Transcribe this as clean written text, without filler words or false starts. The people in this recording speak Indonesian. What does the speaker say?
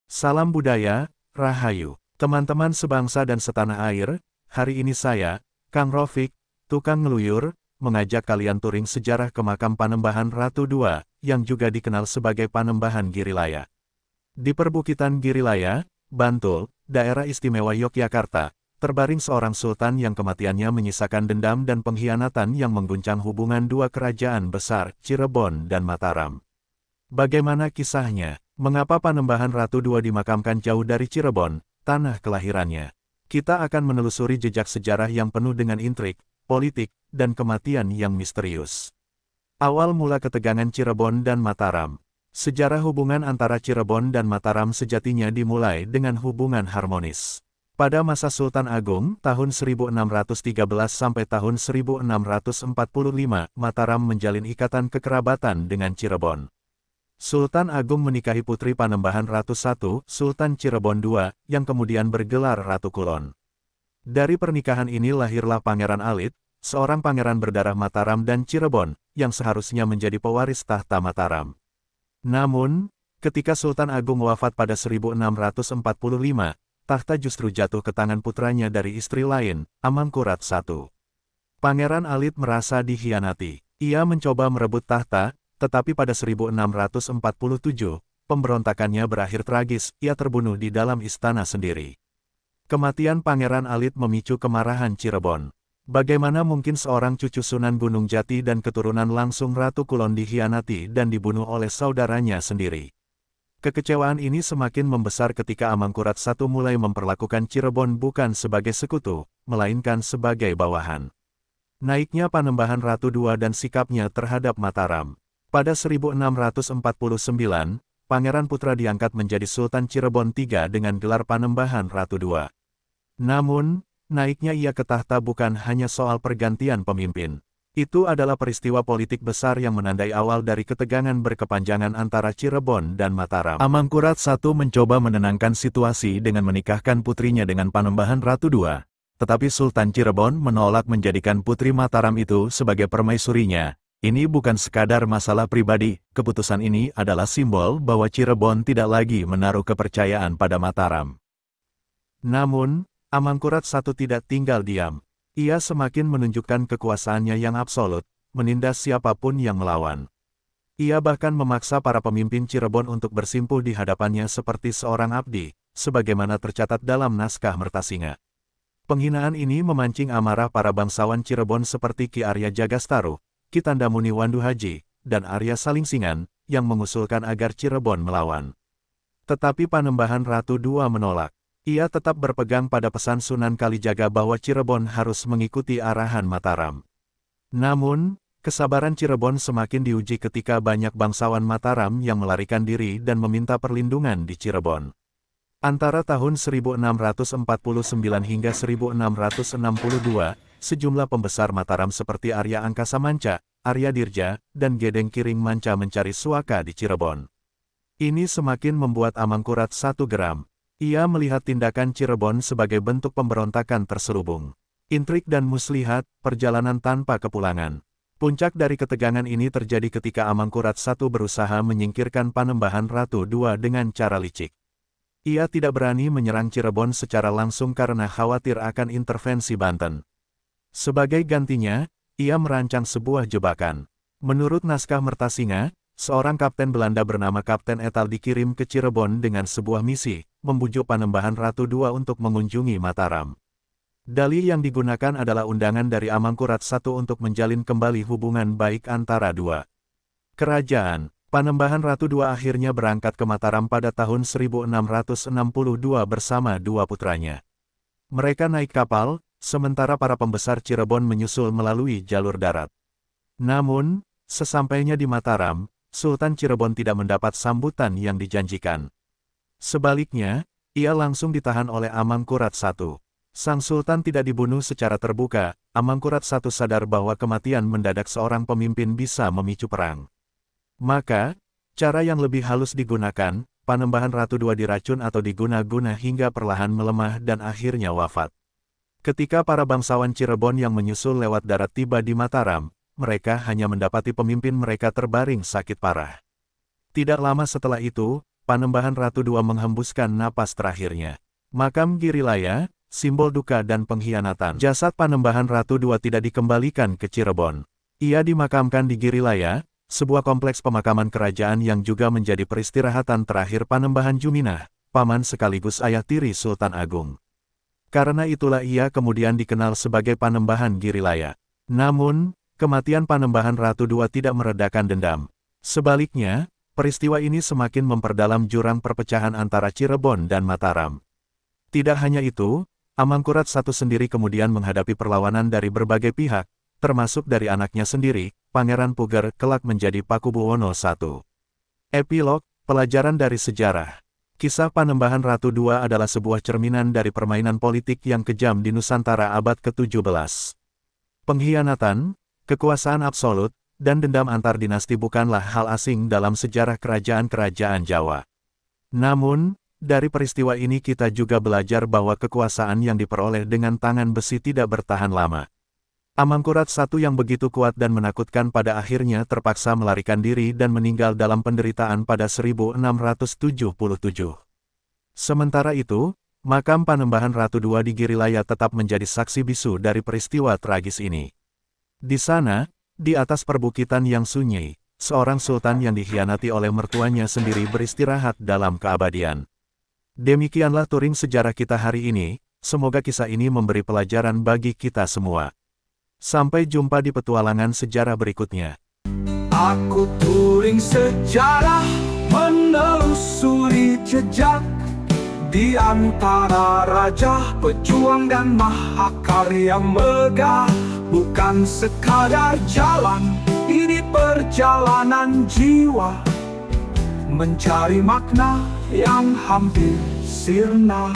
Salam budaya, Rahayu. Teman-teman sebangsa dan setanah air, hari ini saya, Kang Rofik, tukang ngeluyur, mengajak kalian touring sejarah ke makam Panembahan Ratu II, yang juga dikenal sebagai Panembahan Girilaya. Di perbukitan Girilaya, Bantul, daerah istimewa Yogyakarta, terbaring seorang sultan yang kematiannya menyisakan dendam dan pengkhianatan yang mengguncang hubungan dua kerajaan besar, Cirebon dan Mataram. Bagaimana kisahnya? Mengapa Panembahan Ratu II dimakamkan jauh dari Cirebon, tanah kelahirannya? Kita akan menelusuri jejak sejarah yang penuh dengan intrik, politik, dan kematian yang misterius. Awal mula ketegangan Cirebon dan Mataram. Sejarah hubungan antara Cirebon dan Mataram sejatinya dimulai dengan hubungan harmonis. Pada masa Sultan Agung, tahun 1613 sampai tahun 1645, Mataram menjalin ikatan kekerabatan dengan Cirebon. Sultan Agung menikahi putri Panembahan Ratu I, Sultan Cirebon II, yang kemudian bergelar Ratu Kulon. Dari pernikahan ini lahirlah Pangeran Alit, seorang pangeran berdarah Mataram dan Cirebon, yang seharusnya menjadi pewaris tahta Mataram. Namun, ketika Sultan Agung wafat pada 1645, tahta justru jatuh ke tangan putranya dari istri lain, Amangkurat I. Pangeran Alit merasa dikhianati. Ia mencoba merebut tahta, tetapi pada 1647, pemberontakannya berakhir tragis, ia terbunuh di dalam istana sendiri. Kematian Pangeran Alit memicu kemarahan Cirebon. Bagaimana mungkin seorang cucu Sunan Gunung Jati dan keturunan langsung Ratu Kulon dikhianati dan dibunuh oleh saudaranya sendiri? Kekecewaan ini semakin membesar ketika Amangkurat I mulai memperlakukan Cirebon bukan sebagai sekutu, melainkan sebagai bawahan. Naiknya Panembahan Ratu II dan sikapnya terhadap Mataram. Pada 1649, Pangeran Putra diangkat menjadi Sultan Cirebon III dengan gelar Panembahan Ratu II. Namun, naiknya ia ke tahta bukan hanya soal pergantian pemimpin. Itu adalah peristiwa politik besar yang menandai awal dari ketegangan berkepanjangan antara Cirebon dan Mataram. Amangkurat I mencoba menenangkan situasi dengan menikahkan putrinya dengan Panembahan Ratu II. Tetapi Sultan Cirebon menolak menjadikan putri Mataram itu sebagai permaisurinya. Ini bukan sekadar masalah pribadi, keputusan ini adalah simbol bahwa Cirebon tidak lagi menaruh kepercayaan pada Mataram. Namun, Amangkurat I tidak tinggal diam. Ia semakin menunjukkan kekuasaannya yang absolut, menindas siapapun yang melawan. Ia bahkan memaksa para pemimpin Cirebon untuk bersimpuh di hadapannya seperti seorang abdi, sebagaimana tercatat dalam naskah Mertasinga. Penghinaan ini memancing amarah para bangsawan Cirebon seperti Ki Arya Jagastaru, Ki Tandamuni Wandu Haji, dan Arya Salingsingan, yang mengusulkan agar Cirebon melawan. Tetapi Panembahan Ratu II menolak. Ia tetap berpegang pada pesan Sunan Kalijaga bahwa Cirebon harus mengikuti arahan Mataram. Namun, kesabaran Cirebon semakin diuji ketika banyak bangsawan Mataram yang melarikan diri dan meminta perlindungan di Cirebon. Antara tahun 1649 hingga 1662, sejumlah pembesar Mataram seperti Arya Angkasa Manca, Arya Dirja, dan Gedeng Kiring Manca mencari suaka di Cirebon. Ini semakin membuat Amangkurat I geram. Ia melihat tindakan Cirebon sebagai bentuk pemberontakan terselubung. Intrik dan muslihat, perjalanan tanpa kepulangan. Puncak dari ketegangan ini terjadi ketika Amangkurat I berusaha menyingkirkan Panembahan Ratu II dengan cara licik. Ia tidak berani menyerang Cirebon secara langsung karena khawatir akan intervensi Banten. Sebagai gantinya, ia merancang sebuah jebakan. Menurut naskah Mertasinga, seorang kapten Belanda bernama Kapten Etal dikirim ke Cirebon dengan sebuah misi, membujuk Panembahan Ratu II untuk mengunjungi Mataram. Dalih yang digunakan adalah undangan dari Amangkurat I untuk menjalin kembali hubungan baik antara dua kerajaan. Panembahan Ratu II akhirnya berangkat ke Mataram pada tahun 1662 bersama dua putranya. Mereka naik kapal, sementara para pembesar Cirebon menyusul melalui jalur darat. Namun, sesampainya di Mataram, Sultan Cirebon tidak mendapat sambutan yang dijanjikan. Sebaliknya, ia langsung ditahan oleh Amangkurat I. Sang Sultan tidak dibunuh secara terbuka. Amangkurat I sadar bahwa kematian mendadak seorang pemimpin bisa memicu perang. Maka, cara yang lebih halus digunakan, Panembahan Ratu II diracun atau diguna-guna hingga perlahan melemah dan akhirnya wafat. Ketika para bangsawan Cirebon yang menyusul lewat darat tiba di Mataram, mereka hanya mendapati pemimpin mereka terbaring sakit parah. Tidak lama setelah itu, Panembahan Ratu II menghembuskan napas terakhirnya. Makam Girilaya, simbol duka dan pengkhianatan. Jasad Panembahan Ratu II tidak dikembalikan ke Cirebon. Ia dimakamkan di Girilaya, sebuah kompleks pemakaman kerajaan yang juga menjadi peristirahatan terakhir Panembahan Juminah, paman sekaligus ayah tiri Sultan Agung. Karena itulah ia kemudian dikenal sebagai Panembahan Girilaya. Namun, kematian Panembahan Ratu II tidak meredakan dendam. Sebaliknya, peristiwa ini semakin memperdalam jurang perpecahan antara Cirebon dan Mataram. Tidak hanya itu, Amangkurat I sendiri kemudian menghadapi perlawanan dari berbagai pihak, termasuk dari anaknya sendiri, Pangeran Puger kelak menjadi Pakubuwono I. Epilog, pelajaran dari sejarah. Kisah Panembahan Ratu II adalah sebuah cerminan dari permainan politik yang kejam di Nusantara abad ke-17. Pengkhianatan, kekuasaan absolut, dan dendam antar dinasti bukanlah hal asing dalam sejarah kerajaan-kerajaan Jawa. Namun, dari peristiwa ini kita juga belajar bahwa kekuasaan yang diperoleh dengan tangan besi tidak bertahan lama. Amangkurat I yang begitu kuat dan menakutkan pada akhirnya terpaksa melarikan diri dan meninggal dalam penderitaan pada 1677. Sementara itu, makam Panembahan Ratu II di Girilaya tetap menjadi saksi bisu dari peristiwa tragis ini. Di sana, di atas perbukitan yang sunyi, seorang sultan yang dikhianati oleh mertuanya sendiri beristirahat dalam keabadian. Demikianlah touring sejarah kita hari ini, semoga kisah ini memberi pelajaran bagi kita semua. Sampai jumpa di petualangan sejarah berikutnya. Aku touring sejarah, menelusuri jejak di antara raja, pejuang dan mahakarya megah. Bukan sekadar jalan, ini perjalanan jiwa, mencari makna yang hampir sirna.